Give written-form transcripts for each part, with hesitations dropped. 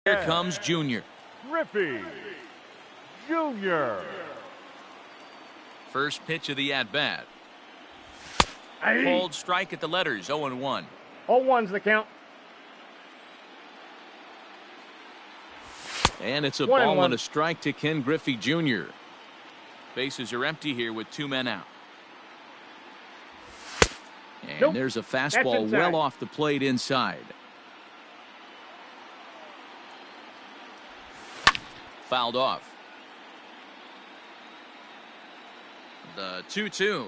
Here comes Jr. Griffey Jr. First pitch of the at-bat. Called strike at the letters, 0-1. 0-1's the count. And it's a ball and a strike to Ken Griffey Jr. Bases are empty here with 2 men out. And there's a fastball well off the plate inside. Fouled off. The 2-2.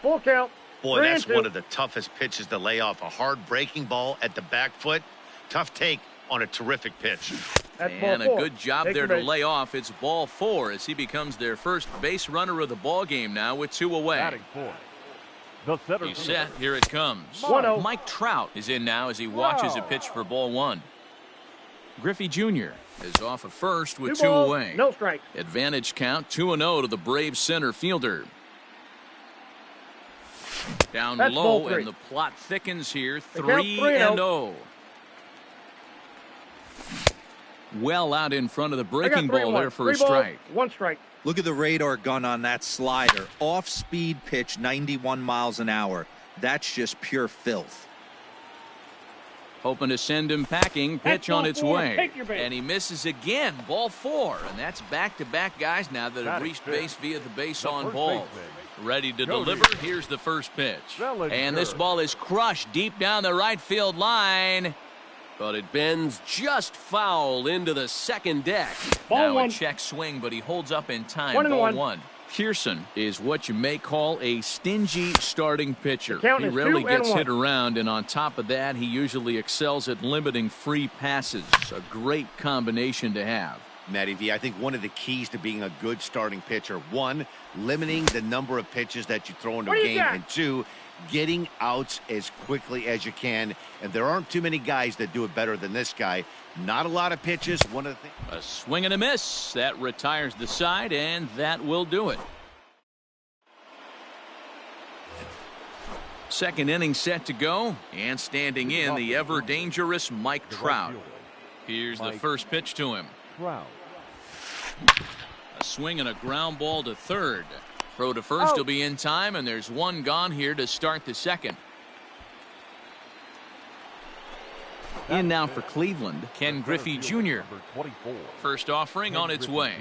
Full count. Boy, that's one of the toughest pitches to lay off. A hard breaking ball at the back foot. Tough take on a terrific pitch. And a good job there to lay off. It's ball 4 as he becomes their first base runner of the ball game now with 2 away. He's set. Here it comes. Mike Trout is in now as he watches a pitch for ball 1. Griffey Jr. is off of first with 2 away. No strike. Advantage count 2-0 to the Braves center fielder. Down low, and the plot thickens here. 3-0. Well out in front of the breaking ball there for a strike. 1 strike. Look at the radar gun on that slider. Off-speed pitch, 91 miles an hour. That's just pure filth. Hoping to send him packing. Pitch on its way. And he misses again. Ball 4. And that's back-to-back guys now that have reached base via the base on balls. Ready to deliver. Here's the first pitch. And this ball is crushed deep down the right field line. But it bends just foul into the second deck. Now a check swing, but he holds up in time. Ball 1. Pearson is what you may call a stingy starting pitcher. He rarely gets hit around, and on top of that, he usually excels at limiting free passes. A great combination to have. Matty V, I think one of the keys to being a good starting pitcher, 1, limiting the number of pitches that you throw into a game, and 2, getting outs as quickly as you can. And there aren't too many guys that do it better than this guy. Not a lot of pitches. One of the things. A swing and a miss. That retires the side, and that will do it. Second inning set to go, and standing in, the ever-dangerous Mike Trout. Here's the first pitch to him. A swing and a ground ball to third. Throw to first will be in time, and there's 1 gone here to start the second. In now for Cleveland, Ken Griffey Jr. First offering on its way.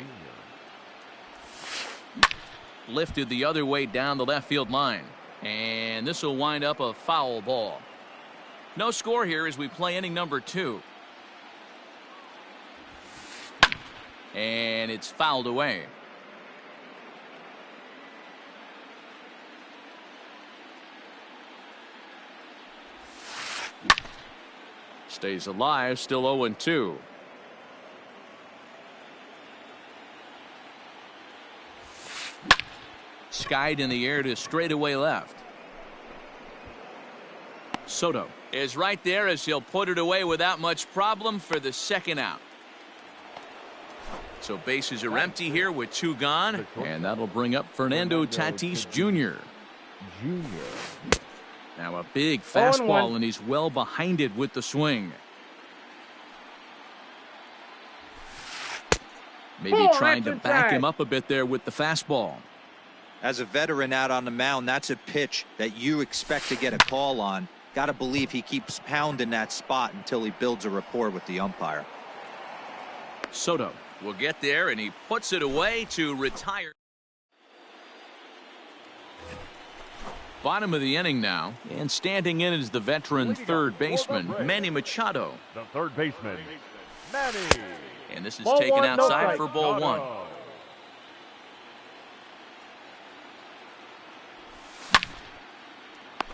Lifted the other way down the left field line. And this will wind up a foul ball. No score here as we play inning number 2. And it's fouled away. Stays alive, still 0-2. Skied in the air to straightaway left. Soto is right there as he'll put it away without much problem for the second out. So bases are empty here with 2 gone, and that'll bring up Fernando Tatis Jr. Now a big fastball, and he's well behind it with the swing. Maybe trying to back him up a bit there with the fastball. As a veteran out on the mound, that's a pitch that you expect to get a call on. Got to believe he keeps pounding that spot until he builds a rapport with the umpire. Soto will get there, and he puts it away to retire. Bottom of the inning now, and standing in is the veteran third baseman, Manny Machado. The third baseman, Manny. And this is taken outside for ball 1.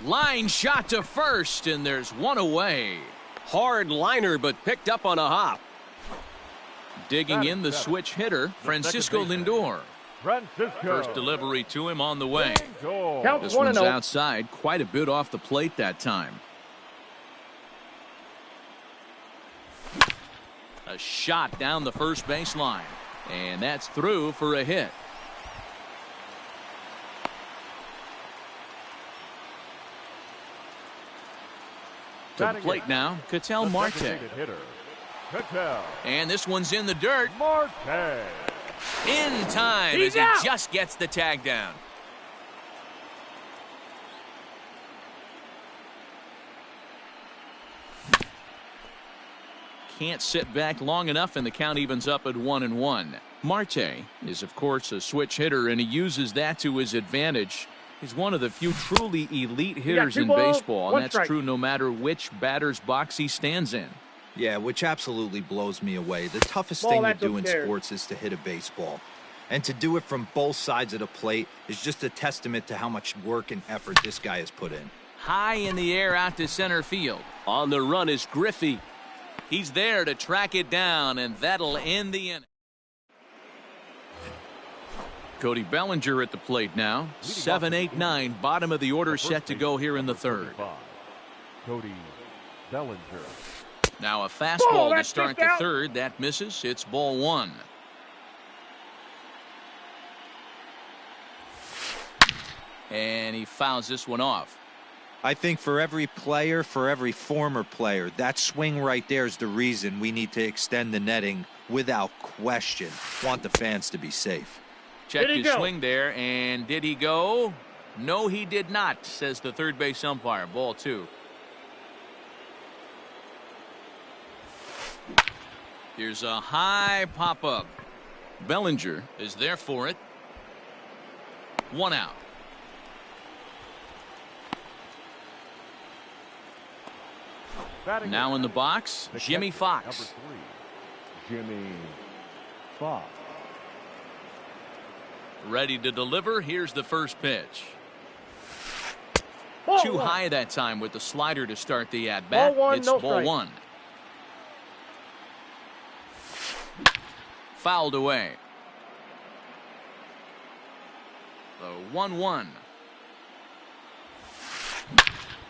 Line shot to first, and there's 1 away. Hard liner, but picked up on a hop. Digging in the switch hitter, Francisco Lindor. First delivery to him on the way. This one's outside, quite a bit off the plate that time. A shot down the first baseline, and that's through for a hit. To the plate now, Ketel Marte. And this one's in the dirt. Marte. In time as he just gets the tag down. Can't sit back long enough, and the count evens up at 1-1. Marte is, of course, a switch hitter, and he uses that to his advantage. He's one of the few truly elite hitters in baseball, and that's true no matter which batter's box he stands in. Yeah, which absolutely blows me away. The toughest thing to do in sports is to hit a baseball. And to do it from both sides of the plate is just a testament to how much work and effort this guy has put in. High in the air out to center field. On the run is Griffey. He's there to track it down, and that'll end the inning. Cody Bellinger at the plate now. 7, 8, 9. Bottom of the order set to go here in the third. Cody Ballinger. Now a fastball to start the third. That misses. It's ball one. And he fouls this one off. I think for every player, for every former player, that swing right there is the reason we need to extend the netting without question. Want the fans to be safe. Checked his swing there, and did he go? No, he did not, says the third base umpire. Ball two. Here's a high pop-up. Bellinger is there for it. One out. Now in the box, Jimmy Fox. Jimmy Fox. Ready to deliver. Here's the first pitch. Too high that time with the slider to start the at-bat. It's ball one. Fouled away. The 1-1.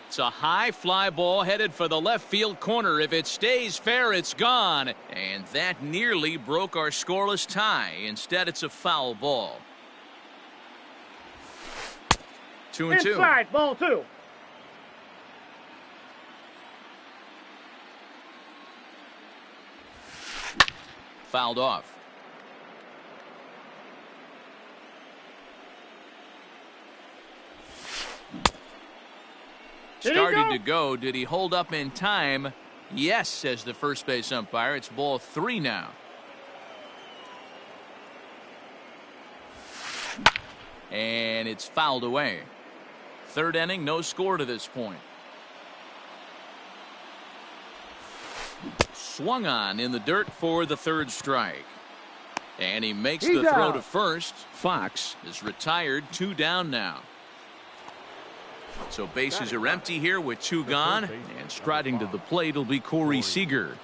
It's a high fly ball headed for the left field corner. If it stays fair, it's gone. And that nearly broke our scoreless tie. Instead, it's a foul ball. 2-2. Inside, ball two. Fouled off. Started to go. Did he hold up in time? Yes, says the first base umpire. It's ball three now. And it's fouled away. Third inning, no score to this point. Swung on in the dirt for the third strike. And he makes the throw to first. Fox is retired, 2 down now. So bases are empty here with 2 gone, and striding to the plate will be Corey Seager.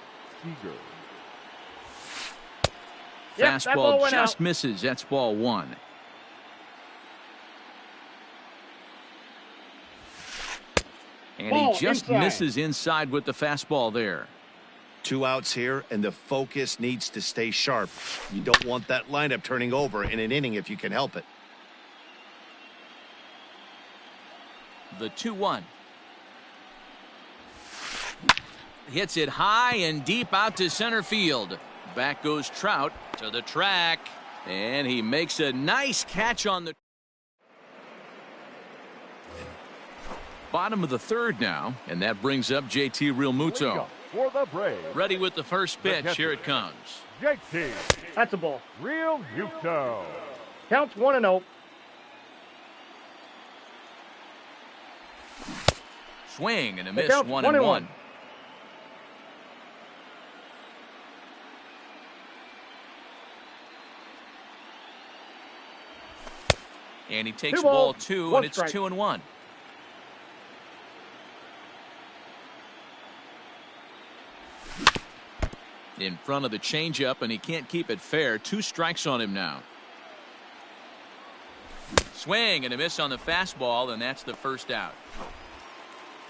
Fastball just misses. That's ball one. And he just misses inside with the fastball there. 2 outs here, and the focus needs to stay sharp. You don't want that lineup turning over in an inning if you can help it. The 2-1. Hits it high and deep out to center field. Back goes Trout to the track, and he makes a nice catch on the bottom of the third now, and that brings up JT Realmuto. Ready with the first pitch. Here it comes. JT. That's a ball. Realmuto. Counts 1-0. Swing and a miss. 1-1. And he takes ball 2, and it's 2-1. In front of the changeup, and he can't keep it fair. 2 strikes on him now. Swing and a miss on the fastball, and that's the first out.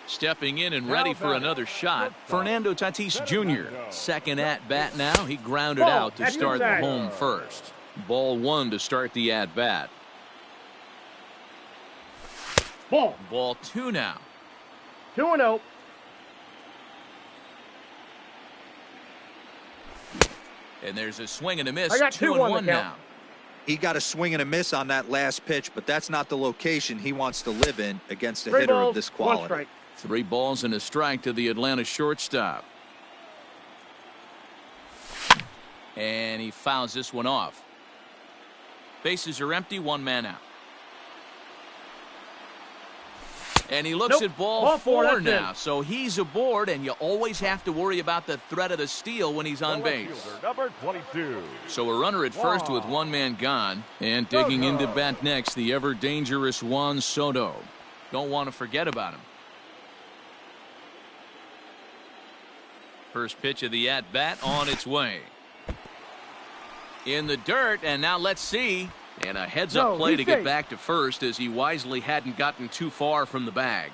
Stepping in and ready for another shot, Fernando Tatis Jr. Second at bat now. He grounded out to start the home first. Ball 1 to start the at bat. Ball 2 now. 2-0. And there's a swing and a miss. I got 2-1 now. He got a swing and a miss on that last pitch, but that's not the location he wants to live in against a hitter of this quality. 1 strike. 3 balls and a strike to the Atlanta shortstop. And he fouls this one off. Bases are empty, 1 man out. And he looks at ball 4 now. So he's aboard, and you always have to worry about the threat of the steal when he's on base. Number 22. So a runner at first with 1 man gone. And digging into bat next, the ever-dangerous Juan Soto. Don't want to forget about him. First pitch of the at-bat on its way. In the dirt, and now let's see. And a heads-up play to get back to first as he wisely hadn't gotten too far from the bag.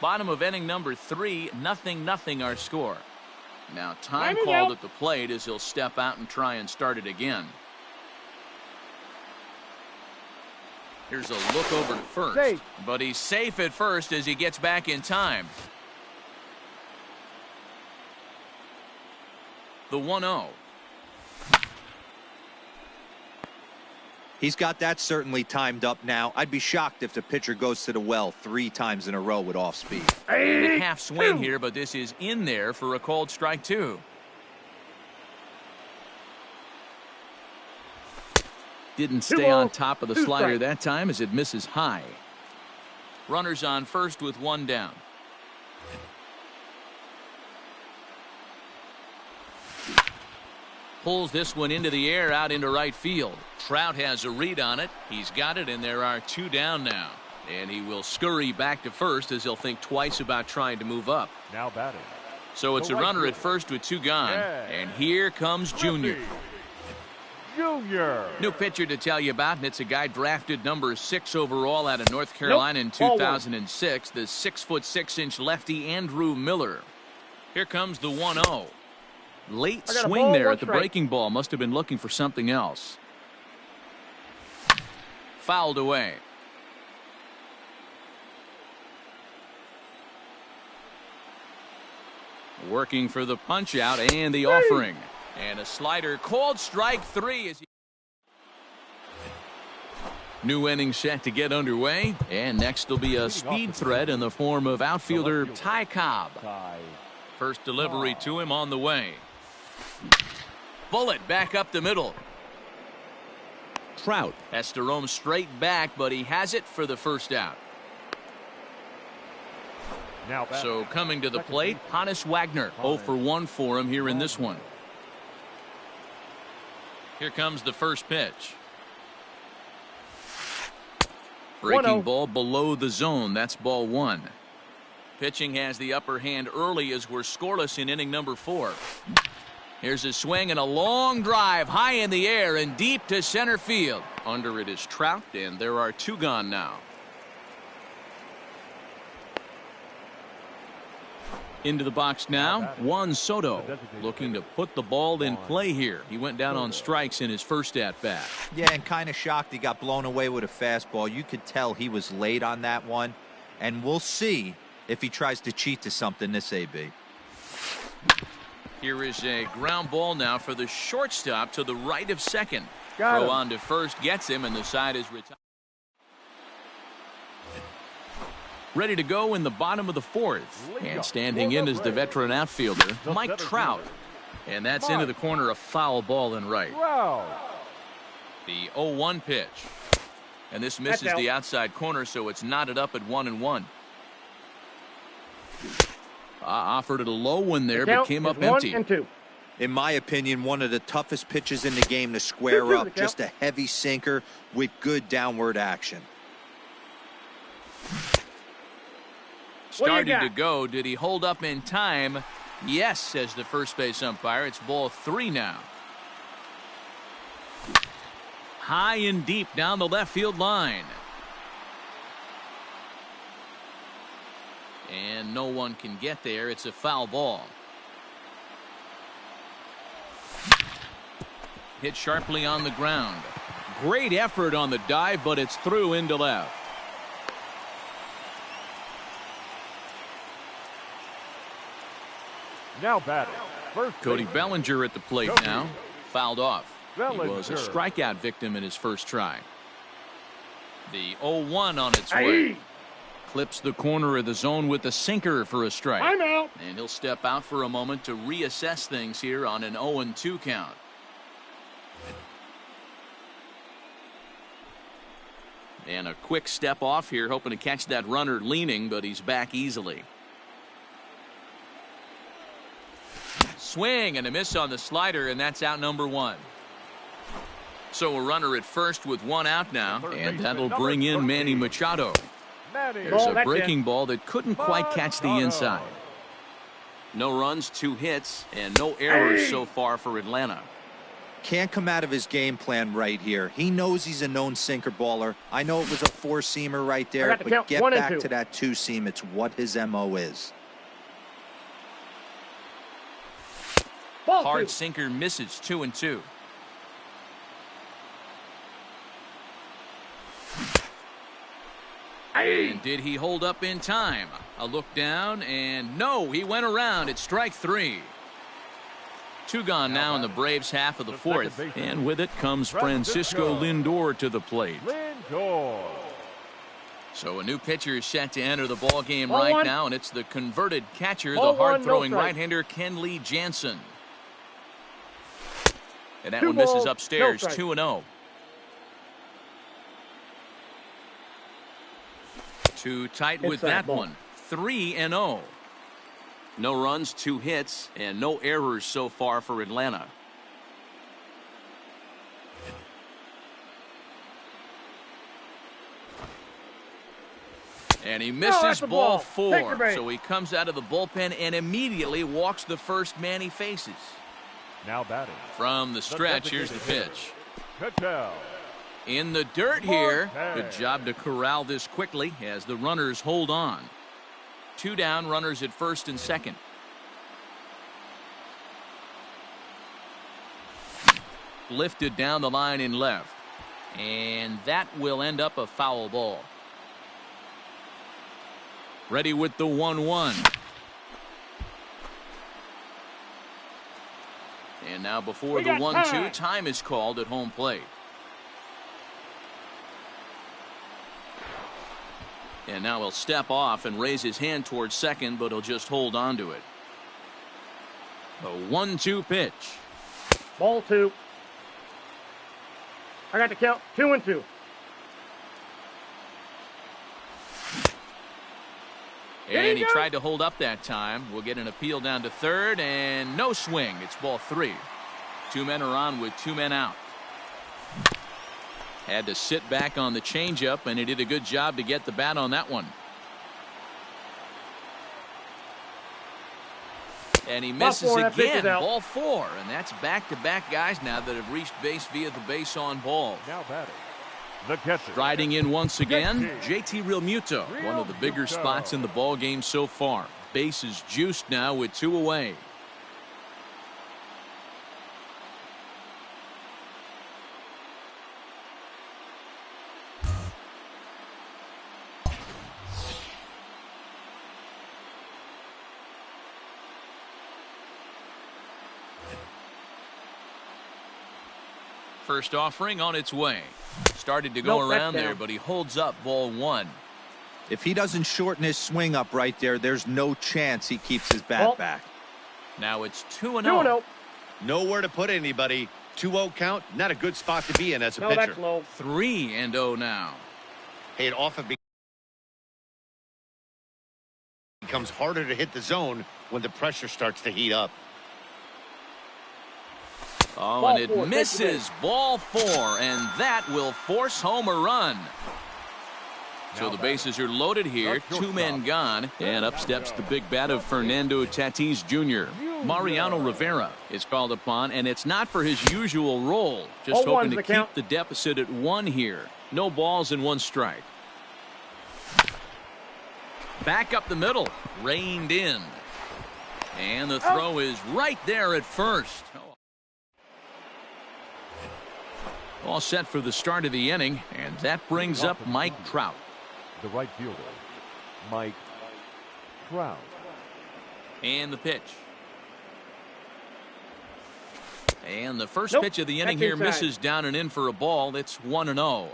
Bottom of inning number 3, 0-0 our score. Now time called at the plate as he'll step out and try and start it again. Here's a look over to first. Safe. But he's safe at first as he gets back in time. The 1-0. He's got that certainly timed up now. I'd be shocked if the pitcher goes to the well 3 times in a row with off speed. A half swing here, but this is in there for a called strike 2. Didn't stay on top of the slider that time as it misses high. Runners on first with 1 down. Pulls this one into the air out into right field. Trout has a read on it. He's got it, and there are 2 down now. And he will scurry back to first as he'll think twice about trying to move up. Now batting. So it's a runner at first with 2 gone. And here comes Jr. New pitcher to tell you about, and it's a guy drafted number 6 overall out of North Carolina in 2006. The 6'6" lefty Andrew Miller. Here comes the 1-0. Late swing there at the breaking ball. Must have been looking for something else. Fouled away. Working for the punch out and the offering. And a slider called strike 3 as he... New inning set to get underway. And next will be a speed threat in the form of outfielder Ty Cobb. First delivery to him on the way. Bullet back up the middle. Trout has to roam straight back, but he has it for the first out. So coming to the plate, Hannes Wagner. 0 for 1 for him here in this one. Here comes the first pitch. Breaking ball below the zone. That's ball 1. Pitching has the upper hand early as we're scoreless in inning number 4. Here's a swing and a long drive high in the air and deep to center field. Under it is Trout, and there are 2 gone now. Into the box now, Juan Soto looking to put the ball in play here. He went down on strikes in his first at-bat. Yeah, and kind of shocked he got blown away with a fastball. You could tell he was late on that one, and we'll see if he tries to cheat to something this AB. Here is a ground ball now for the shortstop to the right of second. Throw on to first gets him, and the side is retired. Ready to go in the bottom of the 4th. And standing in is the veteran outfielder, Mike Trout. And that's into the corner, a foul ball in right. The 0-1 pitch. And this misses the outside corner, so it's knotted up at 1-1. Offered it a low one there, but came up empty. 1-2. In my opinion, one of the toughest pitches in the game to square up. Just a heavy sinker with good downward action. Starting to go. Did he hold up in time? Yes, says the first base umpire. It's ball 3 now. High and deep down the left field line. And no one can get there. It's a foul ball. Hit sharply on the ground. Great effort on the dive, but it's through into left. Now batting. First Cody baseman, Bellinger at the plate Cody now. Fouled off. He was a Bellinger. strikeout victim in his first try. The 0-1 on its way. Clips the corner of the zone with the sinker for a strike. I'm out. And he'll step out for a moment to reassess things here on an 0-2 count. And a quick step off here, hoping to catch that runner leaning, but he's back easily. Swing and a miss on the slider, and that's out number 1. So a runner at first with 1 out now, and that'll bring in Manny Machado. There's a breaking ball that couldn't quite catch the inside. No runs, 2 hits, and no errors so far for Atlanta. Can't come out of his game plan right here. He knows he's a known sinker baller. I know it was a 4-seamer right there, but get back to that 2-seam. It's what his MO is. Hard sinker misses, 2-2. And did he hold up in time? A look down, and no, he went around. It's strike 3. 2 gone now in the Braves' half of the 4th. And with it comes Francisco Lindor to the plate. So a new pitcher is set to enter the ball game right now, and it's the converted catcher, the hard-throwing right-hander Kenley Jansen. And that one misses upstairs, 2-0. Too tight with that one. 3-0. No runs, 2 hits, and no errors so far for Atlanta. And he misses ball 4. So he comes out of the bullpen and immediately walks the first man he faces. Now batting. From the stretch, here's the pitch. Patel. In the dirt here. Good job to corral this quickly as the runners hold on. 2 down, runners at first and second. Lifted down the line in left. And that will end up a foul ball. Ready with the 1-1. And now before the 1-2, time is called at home plate. And now he'll step off and raise his hand towards second, but he'll just hold on to it. A 1-2 pitch. Ball 2. I got the count. 2-2. And he tried to hold up that time. We'll get an appeal down to third, and no swing. It's ball 3. 2 men are on with 2 men out. Had to sit back on the changeup, and he did a good job to get the bat on that one. And he misses again. Ball 4, and that's back-to-back guys now that have reached base via the base on ball. Now batting. The catcher. Striding in once again, JT Realmuto, one of the bigger spots in the ball game so far. Base is juiced now with 2 away. First offering on its way. Started to go around there, but he holds up ball 1. If he doesn't shorten his swing up right there, there's no chance he keeps his bat back. Now it's 2-0. Nowhere to put anybody. 2-0 count, not a good spot to be in as a pitcher. That's low. 3-0 now. Hey, it often becomes harder to hit the zone when the pressure starts to heat up. Oh, and it misses. Ball 4, and that will force home a run. So the bases are loaded here. 2 men gone, and up steps the big bat of Fernando Tatis Jr. Mariano Rivera is called upon, and it's not for his usual role. Just hoping to keep the deficit at 1 here. No balls and 1 strike. Back up the middle, reined in. And the throw is right there at first. All set for the start of the inning, and that brings up Mike Trout. The right fielder, Mike Trout. And the pitch. And the first pitch of the inning here misses down and in for a ball. It's 1-0.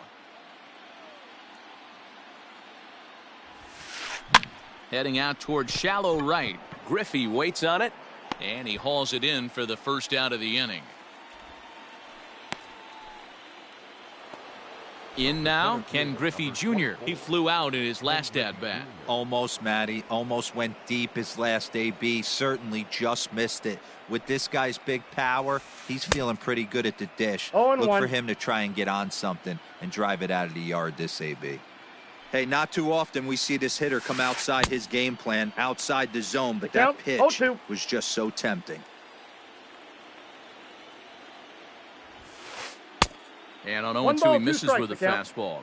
Heading out towards shallow right. Griffey waits on it. And he hauls it in for the first out of the inning. In now, Ken Griffey Jr. He flew out in his last at-bat. Almost, Matty. Almost went deep his last AB. Certainly just missed it. With this guy's big power, he's feeling pretty good at the dish. Look for him to try and get on something and drive it out of the yard this AB. Hey, not too often we see this hitter come outside his game plan, outside the zone, but that pitch was just so tempting. And on 0-2, he misses with a fastball.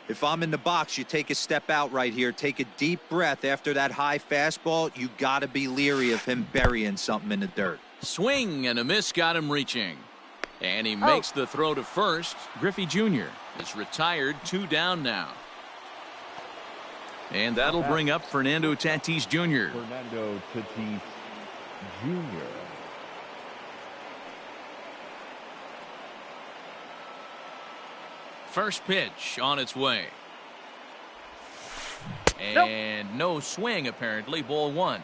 If I'm in the box, you take a step out right here. Take a deep breath after that high fastball. You got to be leery of him burying something in the dirt. Swing and a miss got him reaching. And he makes the throw to first. Griffey Jr. is retired, 2 down now. And that'll bring up Fernando Tatis Jr. Fernando Tatis Jr. First pitch on its way. And no swing, apparently. Ball 1.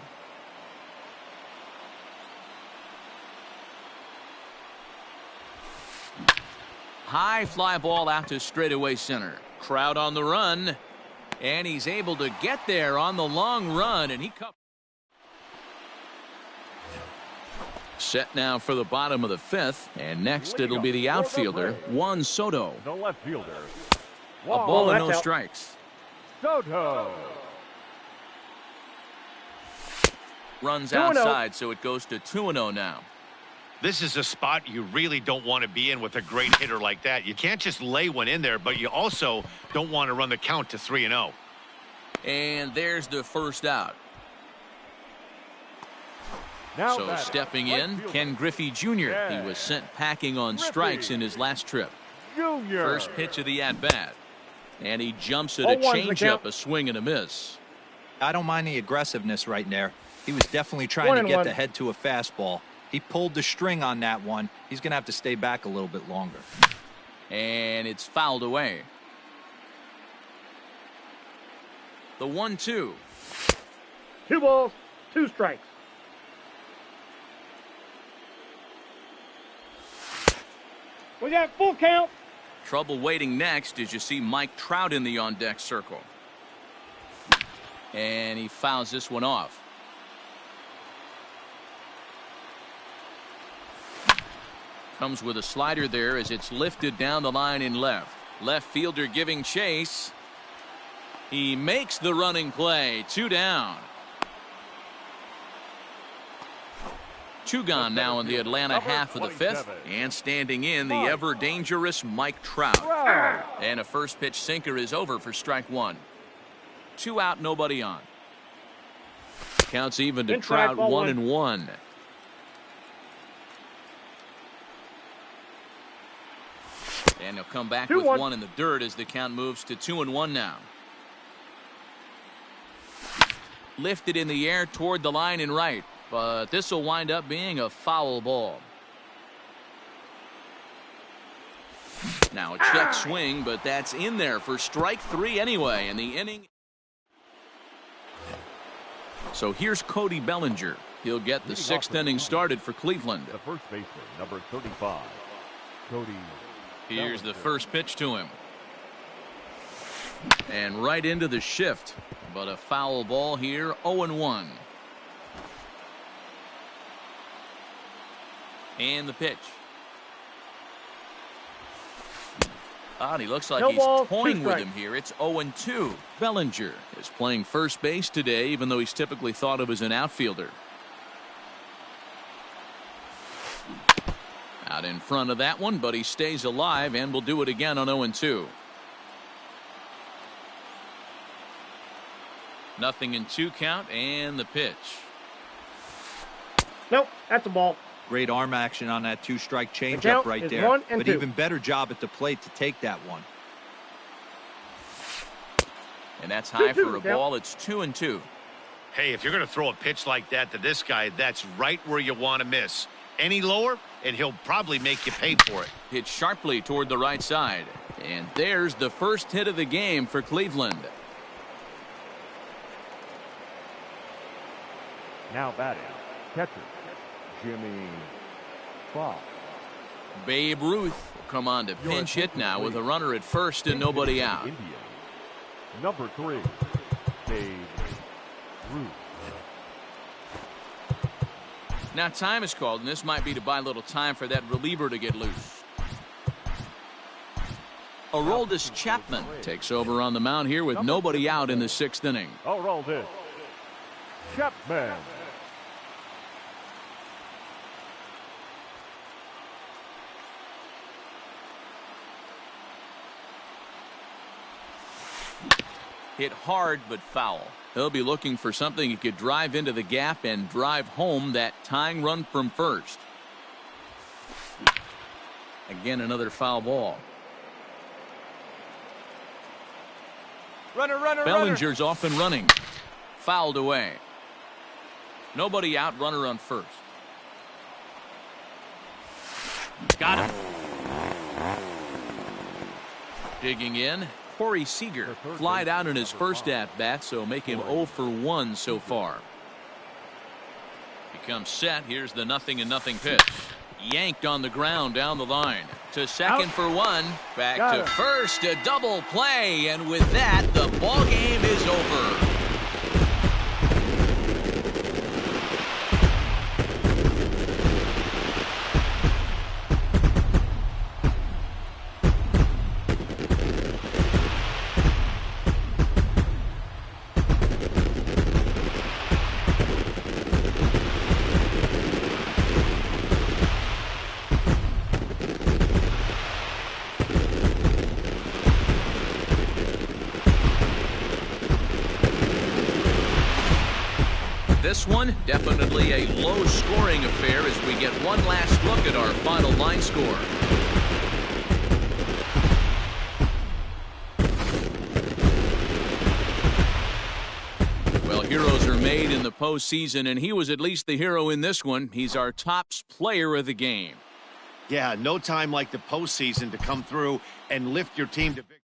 High fly ball out to straightaway center. Trout on the run. And he's able to get there on the long run. And he comes. Set now for the bottom of the 5th. And next it'll be the outfielder, Juan Soto. The left fielder. A ball and no strikes. Soto. Runs outside, so it goes to 2-0 now. This is a spot you really don't want to be in with a great hitter like that. You can't just lay one in there, but you also don't want to run the count to 3-0. And there's the first out. Now so stepping in, Ken Griffey Jr. He was sent packing on strikes in his last trip. First pitch of the at-bat. And he jumps at a changeup, a swing and a miss. I don't mind the aggressiveness right there. He was definitely trying to get the head to a fastball. He pulled the string on that one. He's going to have to stay back a little bit longer. And it's fouled away. The 1-2. 2 balls, 2 strikes. We got full count. Trouble waiting next as you see Mike Trout in the on-deck circle. And he fouls this one off. Comes with a slider there as it's lifted down the line in left. Left fielder giving chase. He makes the running play. 2 down. 2 gone now in the Atlanta half of the 5th. And standing in, the ever-dangerous Mike Trout. And a first pitch sinker is over for strike 1. 2 out, nobody on. Counts even to Trout, 1-1. And he'll come back with 1 in the dirt as the count moves to 2-1 now. Lifted in the air toward the line and right. But this will wind up being a foul ball. Now a check swing, but that's in there for strike 3 anyway in the inning. So here's Cody Bellinger. He'll get the 6th inning started for Cleveland. The first baseman, number 35, Cody. Here's the first pitch to him. And right into the shift. But a foul ball here, 0-1. And the pitch. He looks like he's toying with him here. It's 0-2. Bellinger is playing first base today, even though he's typically thought of as an outfielder. Out in front of that one, but he stays alive and will do it again on 0-2. Nothing in 2 count, and the pitch. Nope, that's a ball. Great arm action on that 2-strike changeup right there. But 2. even better job at the plate to take that one. And that's high for a ball. It's 2-2. Hey, if you're going to throw a pitch like that to this guy, that's right where you want to miss. Any lower, and he'll probably make you pay for it. Hit sharply toward the right side. And there's the first hit of the game for Cleveland. Now batting, catcher, Jimmy Fox. Babe Ruth will come on to pinch hit now with a runner at first and nobody out. Indians. Number 3, Babe Ruth. Now time is called, and this might be to buy a little time for that reliever to get loose. Aroldis Chapman takes over on the mound here with nobody out in the 6th inning. Aroldis Chapman. Hit hard but foul. He'll be looking for something he could drive into the gap and drive home that tying run from first. Again, another foul ball. Runner. Bellinger's off and running. Fouled away. Nobody out, runner on first. Got him. Digging in. Corey Seager flied out in his first at-bat, so make him 0 for 1 so far. Becomes set. Here's the 0-0 pitch. Yanked on the ground down the line. To second for 1. Back to first. A double play. And with that, the ball game is over. This one, definitely a low-scoring affair as we get one last look at our final line score. Well, heroes are made in the postseason, and he was at least the hero in this one. He's our top player of the game. Yeah, no time like the postseason to come through and lift your team to victory.